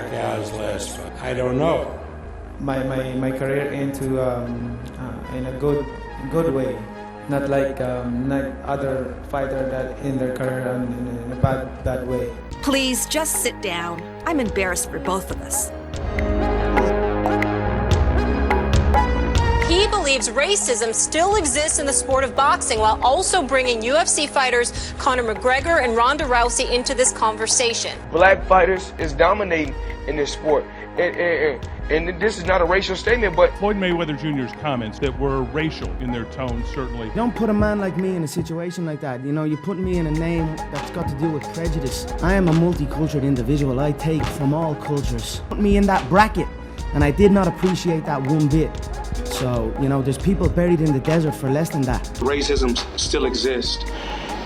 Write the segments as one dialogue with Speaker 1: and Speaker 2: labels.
Speaker 1: Pacquiao's last fight? I don't know.
Speaker 2: My career into in a good way, not like other fighter that in their career in a bad way.
Speaker 3: Please just sit down. I'm embarrassed for both of us.
Speaker 4: He believes racism still exists in the sport of boxing while also bringing UFC fighters Conor McGregor and Ronda Rousey into this conversation.
Speaker 5: Black fighters is dominating in this sport. And this is not a racial statement, but
Speaker 6: Floyd Mayweather Jr.'s comments that were racial in their tone, certainly.
Speaker 7: Don't put a man like me in a situation like that. You know, you put me in a name that's got to do with prejudice. I am a multicultural individual. I take from all cultures. Put me in that bracket, and I did not appreciate that one bit. So, you know, there's people buried in the desert for less than that.
Speaker 5: racism still exists.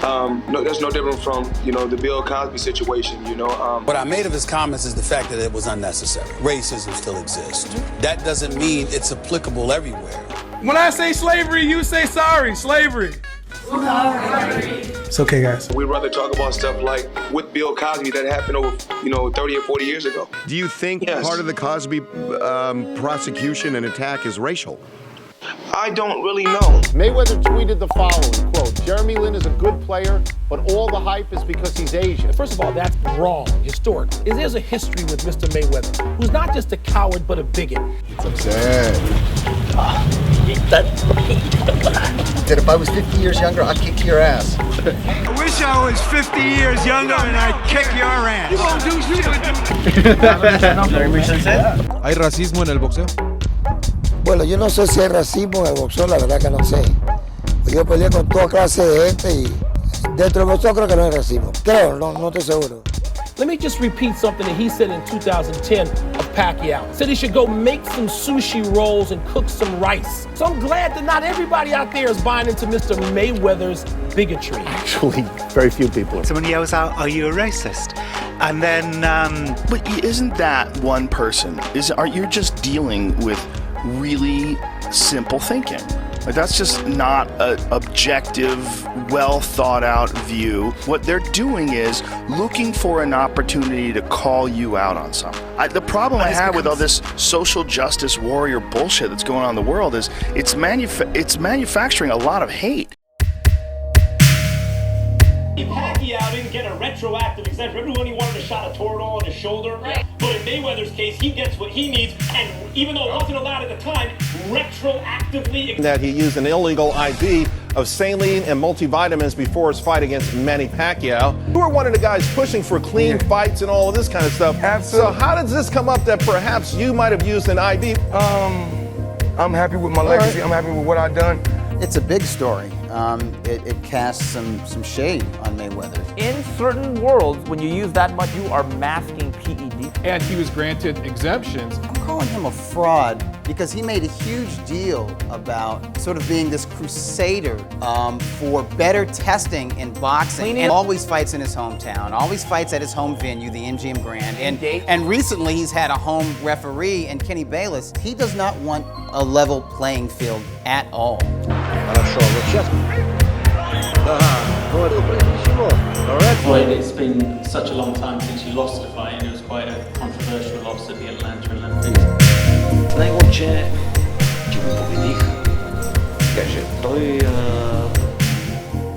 Speaker 5: No, that's no different from, the Bill Cosby situation,
Speaker 8: What I made of his comments is the fact that it was unnecessary. Racism still exists. That doesn't mean it's applicable everywhere.
Speaker 9: When I say slavery, you say sorry, slavery.
Speaker 2: It's okay, guys.
Speaker 5: We'd rather talk about stuff like with Bill Cosby that happened over, 30 or 40 years ago.
Speaker 10: Do you think
Speaker 5: Yes.
Speaker 10: part of the Cosby prosecution and attack is racial?
Speaker 5: I don't really know.
Speaker 11: Mayweather tweeted the following, quote, "Jeremy Lin is a good player, but all the hype is because he's Asian."
Speaker 12: First of all, that's wrong, historic. There's a history with Mr. Mayweather, who's not just a coward, but a bigot.
Speaker 11: It's upset.
Speaker 13: That if I was 50 years younger, I'd kick your ass.
Speaker 9: I wish I was 50 years younger and I'd kick your ass. You won't do shit.
Speaker 14: ¿Hay racismo en el boxeo?
Speaker 13: Bueno, yo no sé si hay racismo en el boxeo, la verdad que no sé. Yo peleé con toda clase de gente y dentro del boxeo creo que no hay racismo. Creo, no estoy seguro.
Speaker 12: Let me just repeat something that he said in 2010 of Pacquiao. Said he should go make some sushi rolls and cook some rice. So I'm glad that not everybody out there is buying into Mr. Mayweather's bigotry.
Speaker 11: Actually, very few people are.
Speaker 15: Someone yells out, "Are you a racist?" And then,
Speaker 16: But isn't that one person? Aren't you just dealing with really simple thinking? Like, that's just not an objective, well thought out view. What they're doing is looking for an opportunity to call you out on something. The problem I have with all this social justice warrior bullshit that's going on in the world is it's manufacturing a lot of hate.
Speaker 17: Pacquiao didn't get a retroactive exemption. Everyone, he wanted a shot of Toradol on his shoulder. Right. But in Mayweather's case, he gets what he needs, and even though it wasn't allowed at the time, retroactively.
Speaker 11: That he used an illegal IV of saline and multivitamins before his fight against Manny Pacquiao. You were one of the guys pushing for clean fights and all of this kind of stuff.
Speaker 5: Absolutely.
Speaker 11: So how does this come up that perhaps you might have used an IV?
Speaker 5: I'm happy with my legacy. I'm happy with what I've done.
Speaker 18: It's a big story. It casts some shade on Mayweather.
Speaker 19: In certain worlds, when you use that much, you are masking PED.
Speaker 14: And he was granted exemptions.
Speaker 18: I'm calling him a fraud because he made a huge deal about sort of being this crusader for better testing in boxing. And always fights in his hometown, always fights at his home venue, the MGM Grand. And recently he's had a home referee in Kenny Bayless. He does not want a level playing field at all.
Speaker 17: Floyd, it's been such a long time since you lost the fight, and it was quite a controversial loss at the Atlanta Olympics.
Speaker 20: Najlepsze, chciałbym powiedzieć,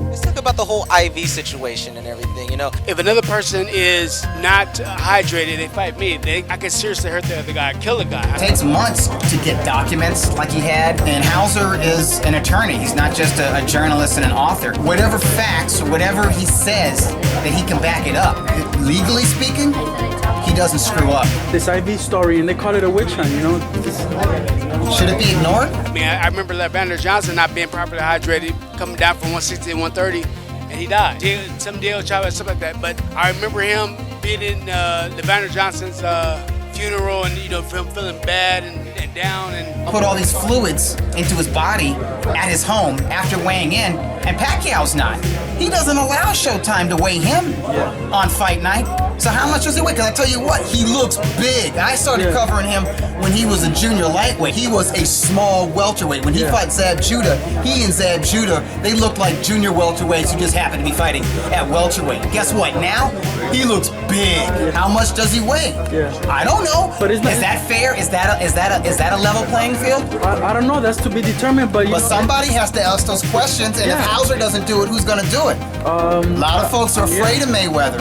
Speaker 3: Let's talk about the whole IV situation and everything,
Speaker 5: If another person is not hydrated, they fight me, I can seriously hurt the other guy, kill the guy.
Speaker 18: It takes months to get documents like he had, and Hauser is an attorney. He's not just a journalist and an author. Whatever facts or whatever he says, that he can back it up. Legally speaking, he doesn't screw up.
Speaker 2: This IV story, and they call it a witch hunt,
Speaker 18: Should it be ignored?
Speaker 5: I mean, I remember Evander Johnson not being properly hydrated, coming down from 160 to 130, and he died. Some Diego Chavez, stuff like that. But I remember him being in Evander Johnson's funeral and, him feeling bad and down. And
Speaker 18: put all these fluids into his body at his home after weighing in, and Pacquiao's not. He doesn't allow Showtime to weigh him on fight night. So how much does he weigh? Because I tell you what, he looks big. I started covering him when he was a junior lightweight. He was a small welterweight. When he fought Zab Judah, he and Zab Judah, they looked like junior welterweights who just happened to be fighting at welterweight. Guess what? Now, he looks big. How much does he weigh? I don't know. But is that fair? Is that a level playing field?
Speaker 2: I don't know. That's to be determined. But
Speaker 18: somebody has to ask those questions, and if Hauser doesn't do it, who's going to do it? A lot of folks are afraid of Mayweather.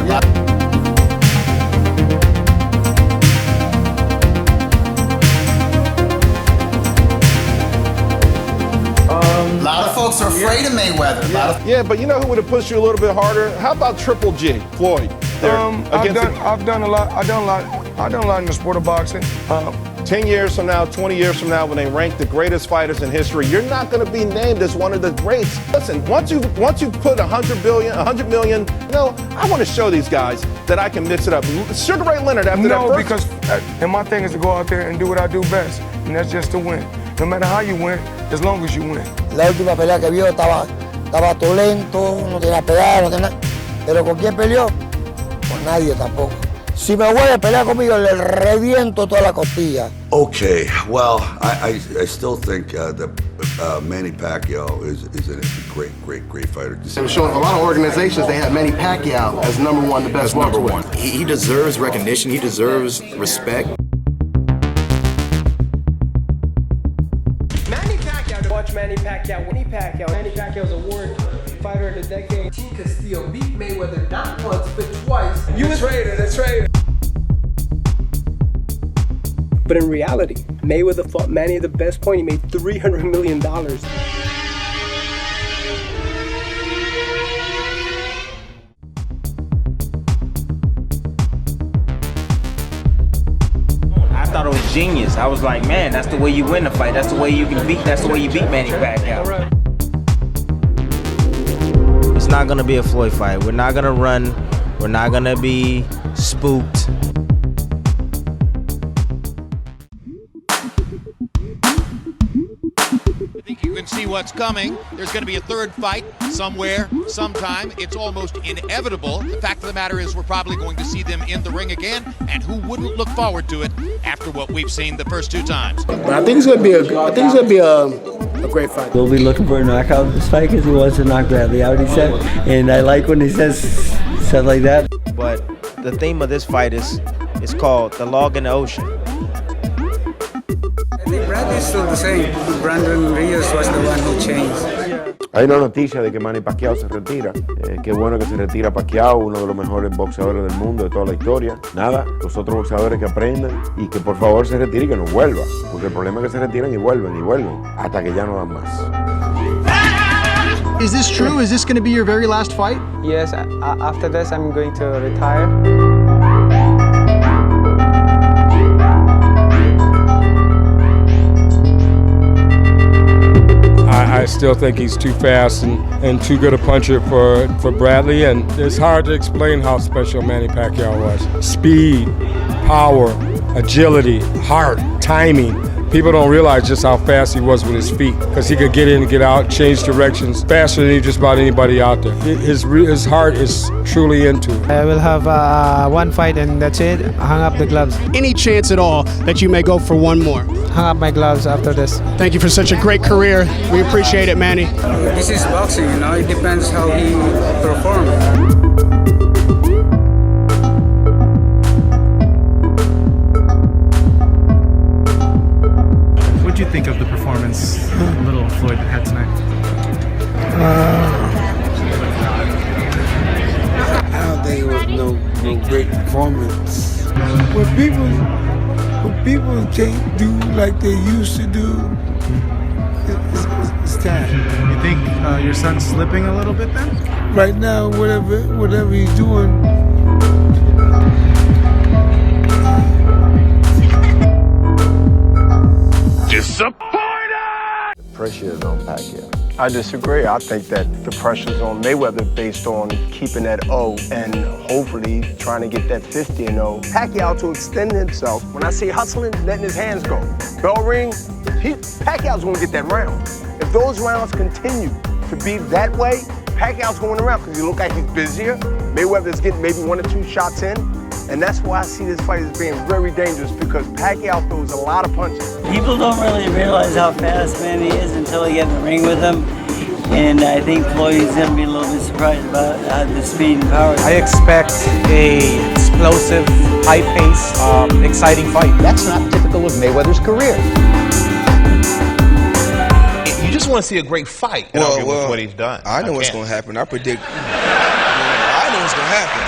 Speaker 18: A lot of folks are afraid of Mayweather.
Speaker 11: Yeah, but you know who would have pushed you a little bit harder? How about Triple G, Floyd?
Speaker 9: I've done a lot in the sport of boxing.
Speaker 11: 10 years from now, 20 years from now, when they rank the greatest fighters in history, you're not going to be named as one of the greats. Listen, once you put 100 million, you know, I want to show these guys that I can mix it up. Sugar Ray Leonard after that first...
Speaker 9: because and my thing is to go out there and do what I do best, and that's just to win. No matter how you win, as long as you win.
Speaker 13: La última pelea que vio estaba todo lento, no tenía pegada, no tenía... Pero ¿con quién peleó? Con nadie tampoco. Si me vuelve a pelear conmigo, le reviento toda la costilla.
Speaker 21: Okay, well, I still think that Manny Pacquiao is a great fighter.
Speaker 22: I'm showing a lot of organizations, they have Manny Pacquiao as #1, the best welterweight.
Speaker 23: He deserves recognition, he deserves respect.
Speaker 2: Watch Manny Pacquiao. Manny Pacquiao's award fighter of the decade. Team Castillo beat Mayweather not once but twice. That's right. But in reality, Mayweather fought Manny at the best point. He made $300 million.
Speaker 24: I thought it was genius. I was like, man, that's the way you win a fight. That's the way you beat Manny Pacquiao. It's not gonna be a Floyd fight. We're not gonna run. We're not gonna be spooked.
Speaker 25: I think you can see what's coming. There's going to be a third fight somewhere, sometime. It's almost inevitable. The fact of the matter is we're probably going to see them in the ring again, and who wouldn't look forward to it after what we've seen the first two times?
Speaker 26: But I think it's going to be a great fight.
Speaker 27: We'll be looking for a knockout in this fight because he wants to knock Bradley out, he said. And I like when he says stuff like that.
Speaker 24: But the theme of this fight is called The Log in the Ocean.
Speaker 2: I think Bradley's still the same. Brandon Rios was the one who changed.
Speaker 10: Hay una noticia de que Manny Pacquiao se retira. Qué bueno que se retira Pacquiao, uno de los mejores boxeadores del mundo de toda la historia. Nada, los otros boxeadores que aprendan y que por favor se retire y que no vuelva. Porque el problema es que se retiran y vuelven, hasta que ya no dan más.
Speaker 28: Is this true? Is this going to be your very last fight?
Speaker 2: Yes, after this I'm going to retire.
Speaker 1: I still think he's too fast and too good a puncher for Bradley, and it's hard to explain how special Manny Pacquiao was. Speed, power, agility, heart, timing. People don't realize just how fast he was with his feet, because he could get in and get out, change directions faster than just about anybody out there. His heart is truly into it.
Speaker 2: I will have one fight and that's it. Hang up the gloves.
Speaker 28: Any chance at all that you may go for one more?
Speaker 2: Hang up my gloves after this.
Speaker 28: Thank you for such a great career. We appreciate it, Manny.
Speaker 2: This is boxing, you know. It depends how he performs.
Speaker 29: What do you think of the performance little Floyd had tonight?
Speaker 30: I don't think it was no great performance. When people can't do like they used to do, it's time.
Speaker 29: You think your son's slipping a little bit then?
Speaker 30: Right now, whatever he's doing.
Speaker 21: Disappointed! Pressure is on Pacquiao.
Speaker 22: I disagree. I think that the pressure's on Mayweather based on keeping that O and hopefully trying to get that 50-0. Pacquiao to extend himself. When I say hustling, letting his hands go. Bell ring, Pacquiao's gonna get that round. If those rounds continue to be that way, Pacquiao's going around because he look like he's busier. Mayweather's getting maybe 1 or 2 shots in. And that's why I see this fight as being very dangerous because Pacquiao throws a lot of punches.
Speaker 27: People don't really realize how fast Manny is until they get in the ring with him. And I think Floyd's going to be a little bit surprised about the speed and power.
Speaker 4: I expect a explosive, high-paced, exciting fight.
Speaker 6: That's not typical of Mayweather's career.
Speaker 7: You just want to see a great fight. Well, with what he's done.
Speaker 8: I know what's going to happen. I predict. I know what's going to happen.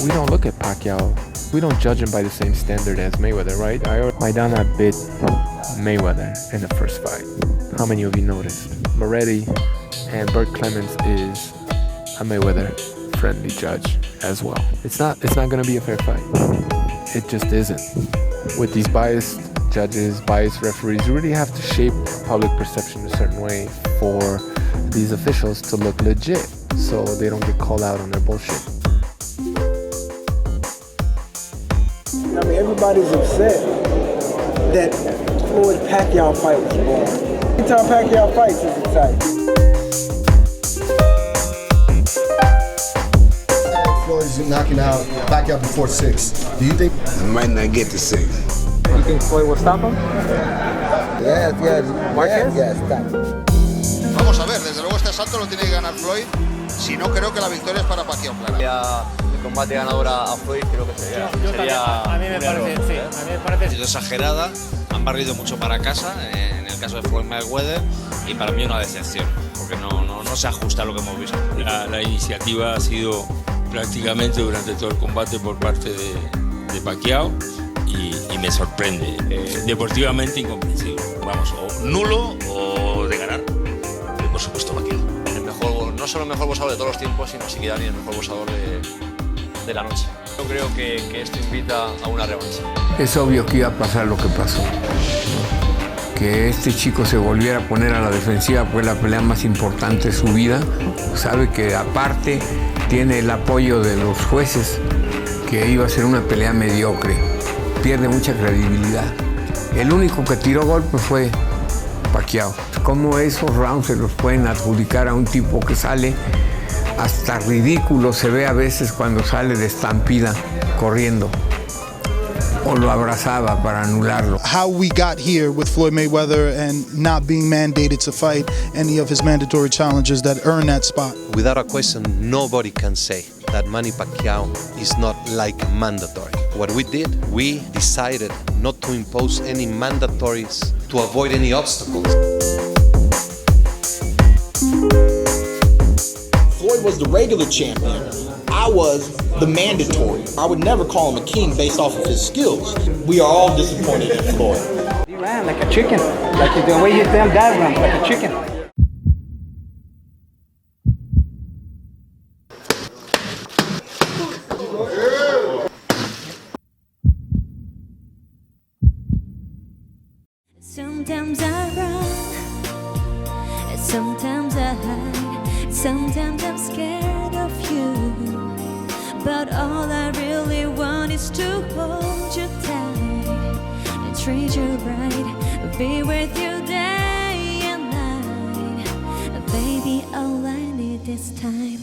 Speaker 12: We don't look at Pacquiao. We don't judge him by the same standard as Mayweather, right? Maidana bit Mayweather in the first fight. How many of you noticed? Moretti and Burt Clemens is a Mayweather-friendly judge as well. It's not going to be a fair fight. It just isn't. With these biased judges, biased referees, you really have to shape public perception a certain way for these officials to look legit, so they don't get called out on their bullshit.
Speaker 30: I mean, everybody's upset that Floyd Pacquiao fight was boring. Every time Pacquiao fights is exciting.
Speaker 14: Floyd's knocking out Pacquiao before 6. Do you think?
Speaker 8: I might not get to 6.
Speaker 6: You think Floyd will stop him?
Speaker 14: Yes.
Speaker 6: Marquez?
Speaker 14: Yes, stop.
Speaker 15: Vamos a ver, desde luego este asalto lo tiene que ganar Floyd. Si no, creo que la victoria es para Pacquiao, claro.
Speaker 6: El combate ganador a Floyd creo que sería.
Speaker 16: A mí me parece, sí. A mí me parece.
Speaker 17: Ha sido exagerada, han barrido mucho para casa, en el caso de Floyd Mayweather, y para mí una decepción, porque no se ajusta a lo que hemos visto.
Speaker 19: La iniciativa ha sido prácticamente durante todo el combate por parte de Pacquiao y me sorprende. Deportivamente incomprensible. Vamos, o nulo o de ganar. Y por supuesto Pacquiao.
Speaker 6: No solo el mejor boxeador de todos los tiempos, sino siquiera ni el mejor boxeador de la noche. Yo creo que esto invita a una revancha.
Speaker 31: Es obvio que iba a pasar lo que pasó. Que este chico se volviera a poner a la defensiva fue la pelea más importante de su vida. Sabe que aparte tiene el apoyo de los jueces, que iba a ser una pelea mediocre. Pierde mucha credibilidad. El único que tiró golpe fue Pacquiao. Cómo esos rounds se los pueden adjudicar a un tipo que sale hasta ridículo se ve a veces cuando sale de estampida corriendo o lo abrazaba para anularlo.
Speaker 32: How we got here with Floyd Mayweather and not being mandated to fight any of his mandatory challenges that earn that spot.
Speaker 33: Without a question, nobody can say that Manny Pacquiao is not like mandatory. What we did, we decided not to impose any mandatories to avoid any obstacles.
Speaker 6: Floyd was the regular champion. I was the mandatory. I would never call him a king based off of his skills. We are all disappointed in Floyd.
Speaker 16: He ran like a chicken. Like the way his damn dad ran, like a chicken.
Speaker 34: Sometimes I run, sometimes I hide, sometimes I'm scared of you. But all I really want is to hold you tight and treat you right, be with you day and night. Baby, all I need is time.